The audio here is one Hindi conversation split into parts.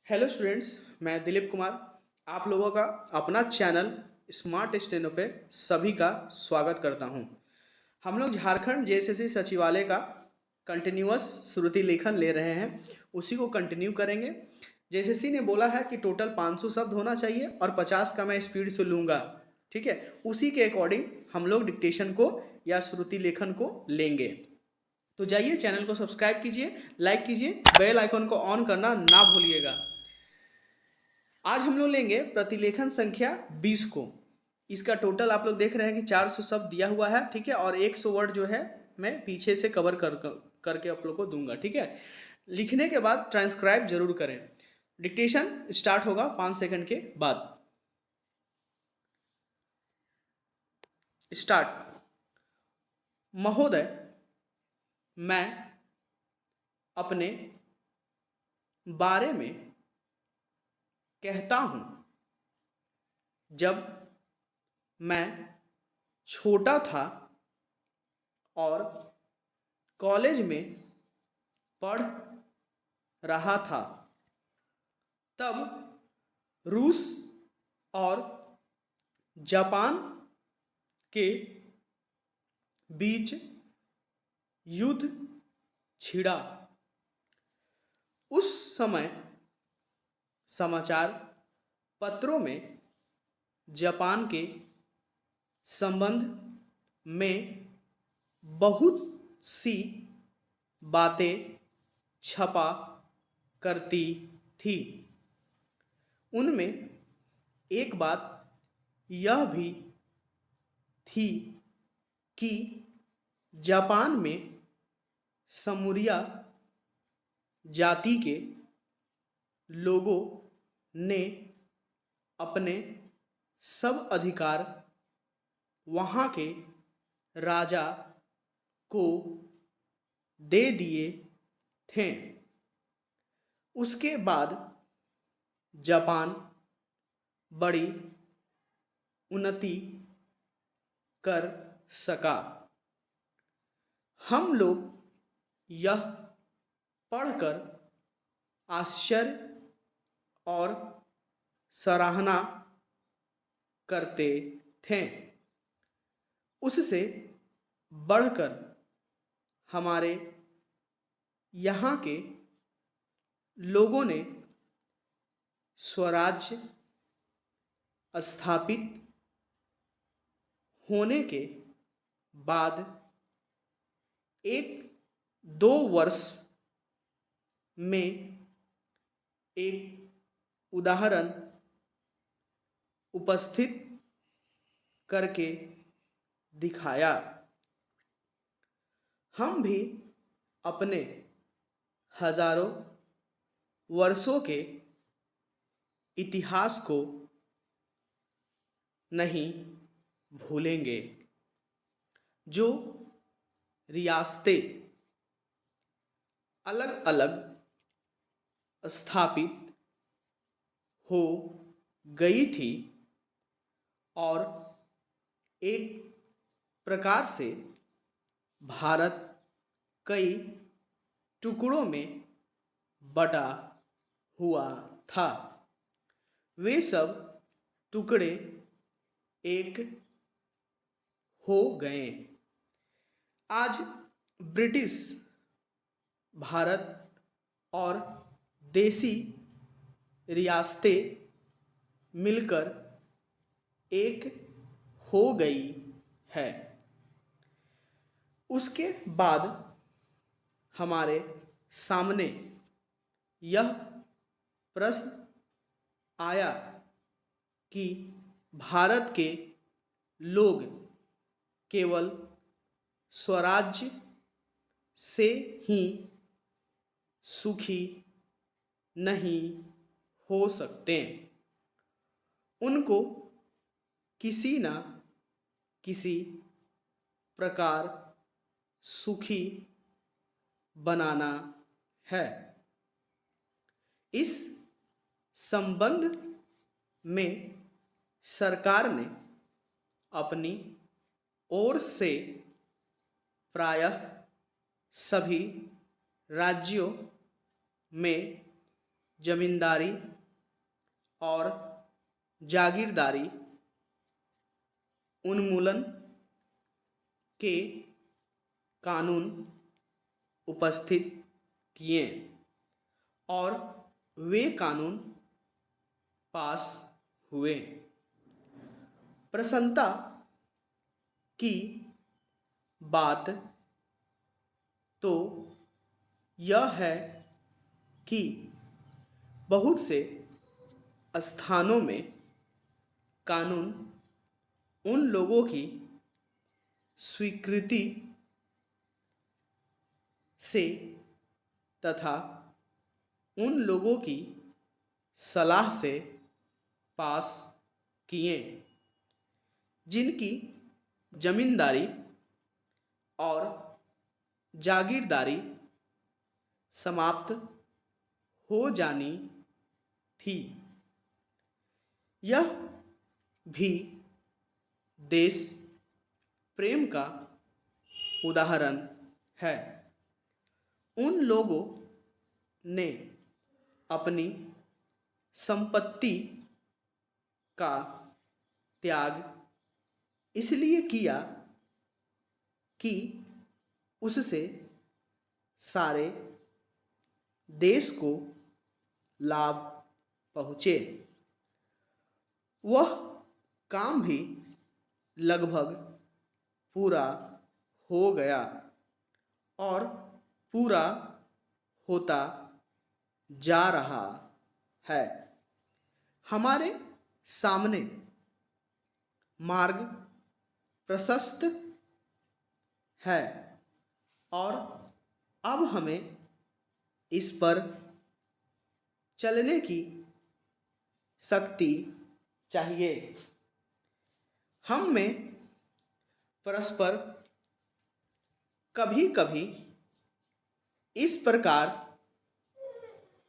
हेलो स्टूडेंट्स, मैं दिलीप कुमार आप लोगों का अपना चैनल स्मार्ट स्टेनो पे सभी का स्वागत करता हूं। हम लोग झारखंड जेएसएससी सचिवालय का कंटिन्यूअस श्रुति लेखन ले रहे हैं, उसी को कंटिन्यू करेंगे। जेएसएससी ने बोला है कि टोटल 500 शब्द होना चाहिए और 50 का मैं स्पीड से लूँगा, ठीक है। उसी के अकॉर्डिंग हम लोग डिक्टेशन को या श्रुति लेखन को लेंगे। तो जाइए, चैनल को सब्सक्राइब कीजिए, लाइक कीजिए, बेल आइकन को ऑन करना ना भूलिएगा। आज हम लोग लेंगे प्रतिलेखन संख्या 20 को। इसका टोटल आप लोग देख रहे हैं कि 400 शब्द दिया हुआ है, ठीक है। और 100 वर्ड जो है मैं पीछे से कवर करके आप लोग को दूंगा, ठीक है। लिखने के बाद ट्रांसक्राइब जरूर करें। डिक्टेशन स्टार्ट होगा 5 सेकंड के बाद। स्टार्ट। महोदय, मैं अपने बारे में कहता हूं, जब मैं छोटा था और कॉलेज में पढ़ रहा था, तब रूस और जापान के बीच युद्ध छिड़ा। उस समय समाचार पत्रों में जापान के संबंध में बहुत सी बातें छपा करती थी। उनमें एक बात यह भी थी कि जापान में समूरिया जाति के लोगों ने अपने सब अधिकार वहाँ के राजा को दे दिए थे। उसके बाद जापान बड़ी उन्नति कर सका। हम लोग यह पढ़कर आश्चर्य और सराहना करते थे। उससे बढ़कर हमारे यहाँ के लोगों ने स्वराज्य स्थापित होने के बाद 1-2 वर्ष में एक उदाहरण उपस्थित करके दिखाया। हम भी अपने हजारों वर्षों के इतिहास को नहीं भूलेंगे। जो रियासतें अलग अलग स्थापित हो गई थी और एक प्रकार से भारत कई टुकड़ों में बटा हुआ था, वे सब टुकड़े एक हो गए। आज ब्रिटिश भारत और देसी रियासतें मिलकर एक हो गई है। उसके बाद हमारे सामने यह प्रश्न आया कि भारत के लोग केवल स्वराज्य से ही सुखी नहीं हो सकते, उनको किसी न किसी प्रकार सुखी बनाना है। इस संबंध में सरकार ने अपनी ओर से प्रायः सभी राज्यों में जमींदारी और जागीरदारी उन्मूलन के कानून उपस्थित किए और वे कानून पास हुए। प्रसन्नता की बात तो यह है कि बहुत से स्थानों में कानून उन लोगों की स्वीकृति से तथा उन लोगों की सलाह से पास किए जिनकी जमींदारी और जागीरदारी समाप्त हो जानी थी। यह भी देश प्रेम का उदाहरण है। उन लोगों ने अपनी संपत्ति का त्याग इसलिए किया कि उससे सारे देश को लाभ पहुँचे। वह काम भी लगभग पूरा हो गया और पूरा होता जा रहा है। हमारे सामने मार्ग प्रशस्त है और अब हमें इस पर चलने की शक्ति चाहिए। हम में परस्पर कभी कभी इस प्रकार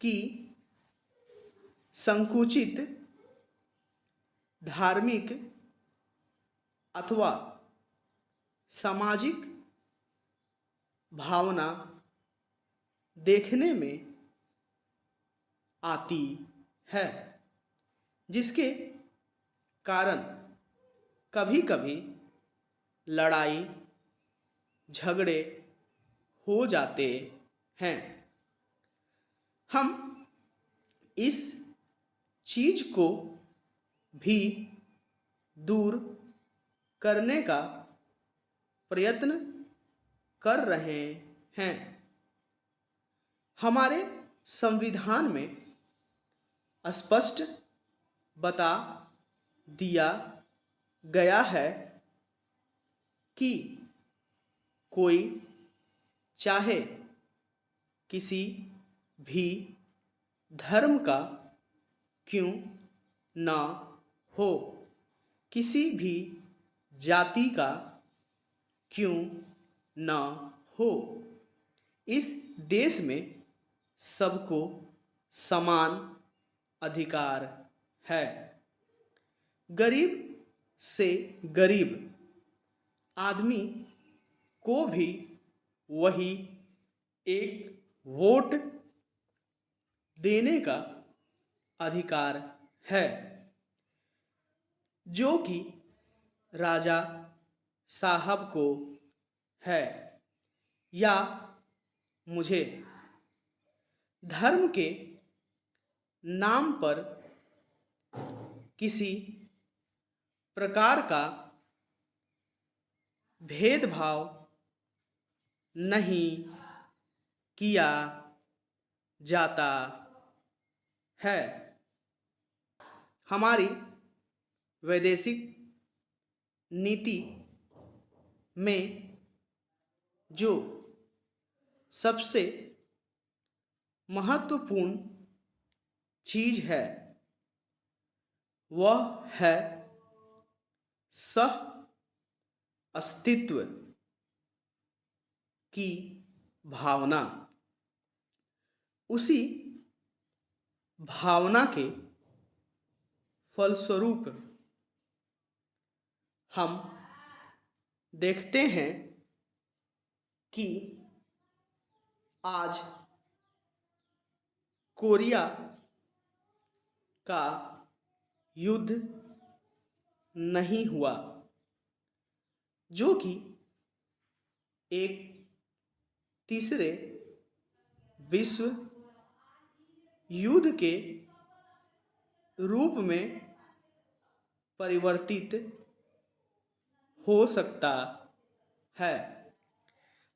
की संकुचित धार्मिक अथवा सामाजिक भावना देखने में आती है, जिसके कारण कभी कभी लड़ाई झगड़े हो जाते हैं। हम इस चीज को भी दूर करने का प्रयत्न कर रहे हैं। हमारे संविधान में स्पष्ट बता दिया गया है कि कोई चाहे किसी भी धर्म का क्यों न हो, किसी भी जाति का क्यों न हो, इस देश में सबको समान अधिकार है। गरीब से गरीब आदमी को भी वही एक वोट देने का अधिकार है जो कि राजा साहब को है या मुझे। धर्म के नाम पर किसी प्रकार का भेदभाव नहीं किया जाता है। हमारी वैदेशिक नीति में जो सबसे महत्वपूर्ण चीज है वह है सह अस्तित्व की भावना। उसी भावना के फलस्वरूप हम देखते हैं कि आज कोरिया का युद्ध नहीं हुआ, जो कि एक तीसरे विश्व युद्ध के रूप में परिवर्तित हो सकता है।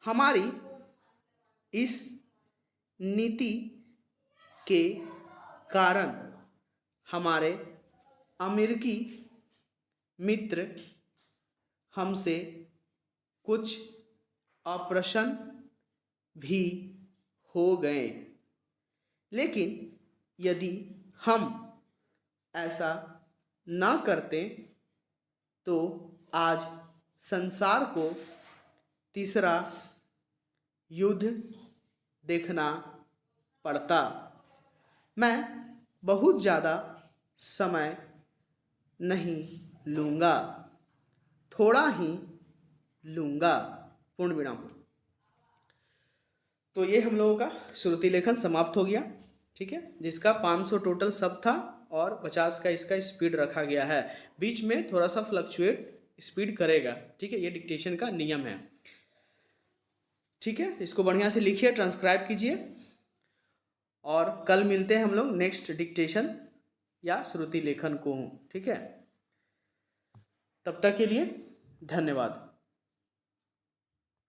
हमारी इस नीति के कारण हमारे अमेरिकी मित्र हमसे कुछ अप्रसन्न भी हो गए, लेकिन यदि हम ऐसा ना करते तो आज संसार को तीसरा युद्ध देखना पड़ता। मैं बहुत ज़्यादा समय नहीं लूँगा, थोड़ा ही लूँगा। पूर्ण विराम। तो ये हम लोगों का श्रुति लेखन समाप्त हो गया, ठीक है, जिसका 500 टोटल शब्द था और 50 का इसका स्पीड रखा गया है। बीच में थोड़ा सा फ्लक्चुएट स्पीड करेगा, ठीक है, ये डिक्टेशन का नियम है। ठीक है, इसको बढ़िया से लिखिए, ट्रांसक्राइब कीजिए और कल मिलते हैं हम लोग नेक्स्ट डिक्टेशन या श्रुति लेखन को। ठीक है, तब तक के लिए धन्यवाद।